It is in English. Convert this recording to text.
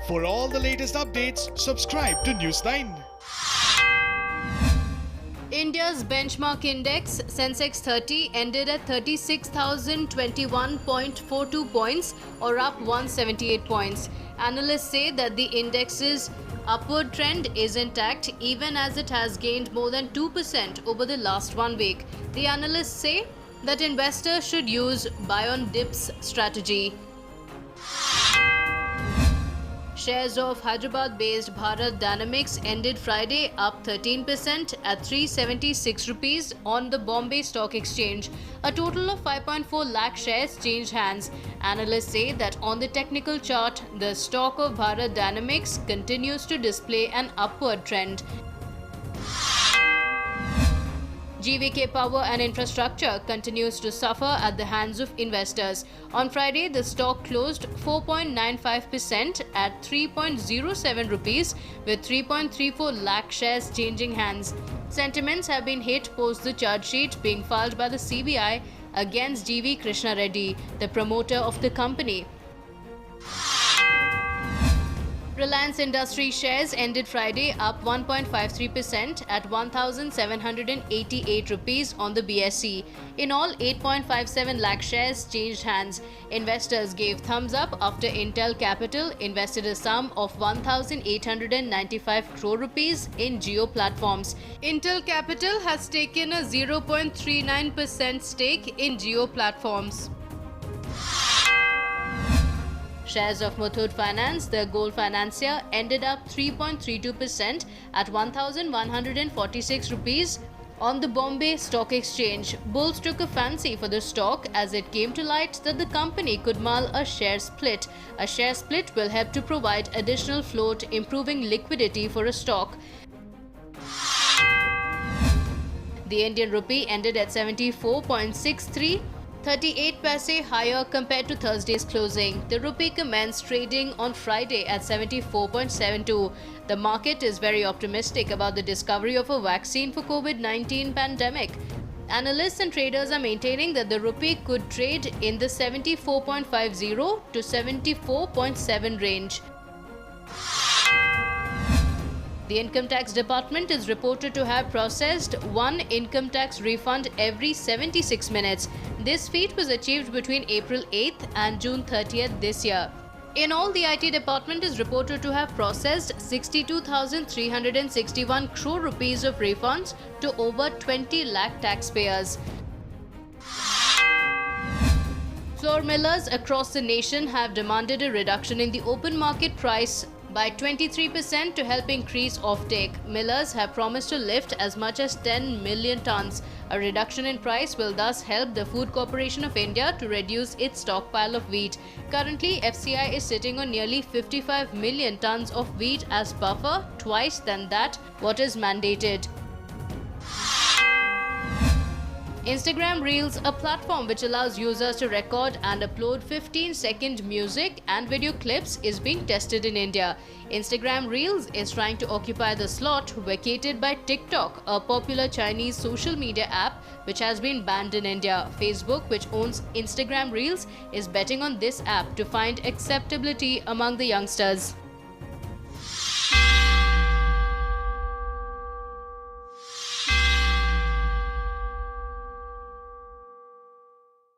For all the latest updates, subscribe to News9. India's benchmark index Sensex 30 ended at 36,021.42 points, or up 178 points. Analysts say that the index's upward trend is intact even as it has gained more than 2% over the last 1 week. The analysts say that investors should use buy on dips strategy. Shares of Hyderabad-based Bharat Dynamics ended Friday up 13% at 376 rupees on the Bombay Stock Exchange. A total of 5.4 lakh shares changed hands. Analysts say that on the technical chart, the stock of Bharat Dynamics continues to display an upward trend. GVK Power and Infrastructure continues to suffer at the hands of investors. On Friday, the stock closed 4.95% at 3.07 rupees, with 3.34 lakh shares changing hands. Sentiments have been hit post the charge sheet being filed by the CBI against GV Krishna Reddy, the promoter of the company. Reliance Industries shares ended Friday up 1.53% at 1,788 rupees on the BSE. In all, 8.57 lakh shares changed hands. Investors gave thumbs up after Intel Capital invested a sum of 1,895 crore rupees in Jio Platforms. Intel Capital has taken a 0.39% stake in Jio Platforms. Shares of Muthoot Finance, the gold financier, ended up 3.32% at 1,146 rupees on the Bombay Stock Exchange. Bulls took a fancy for the stock as it came to light that the company could mull a share split. A share split will help to provide additional float, improving liquidity for a stock. The Indian rupee ended at 74.63, 38 paise higher compared to Thursday's closing. The rupee commenced trading on Friday at 74.72. The market is very optimistic about the discovery of a vaccine for COVID-19 pandemic. Analysts and traders are maintaining that the rupee could trade in the 74.50 to 74.7 range. The Income Tax Department is reported to have processed one income tax refund every 76 minutes. This feat was achieved between April 8th and June 30th this year. In all, the IT department is reported to have processed 62,361 crore rupees of refunds to over 20 lakh taxpayers. Flour millers across the nation have demanded a reduction in the open market price by 23% to help increase offtake. Millers have promised to lift as much as 10 million tons. A reduction in price will thus help the Food Corporation of India to reduce its stockpile of wheat. Currently, FCI is sitting on nearly 55 million tons of wheat as buffer, twice than that what is mandated. Instagram Reels, a platform which allows users to record and upload 15-second music and video clips, is being tested in India. Instagram Reels is trying to occupy the slot vacated by TikTok, a popular Chinese social media app which has been banned in India. Facebook, which owns Instagram Reels, is betting on this app to find acceptability among the youngsters.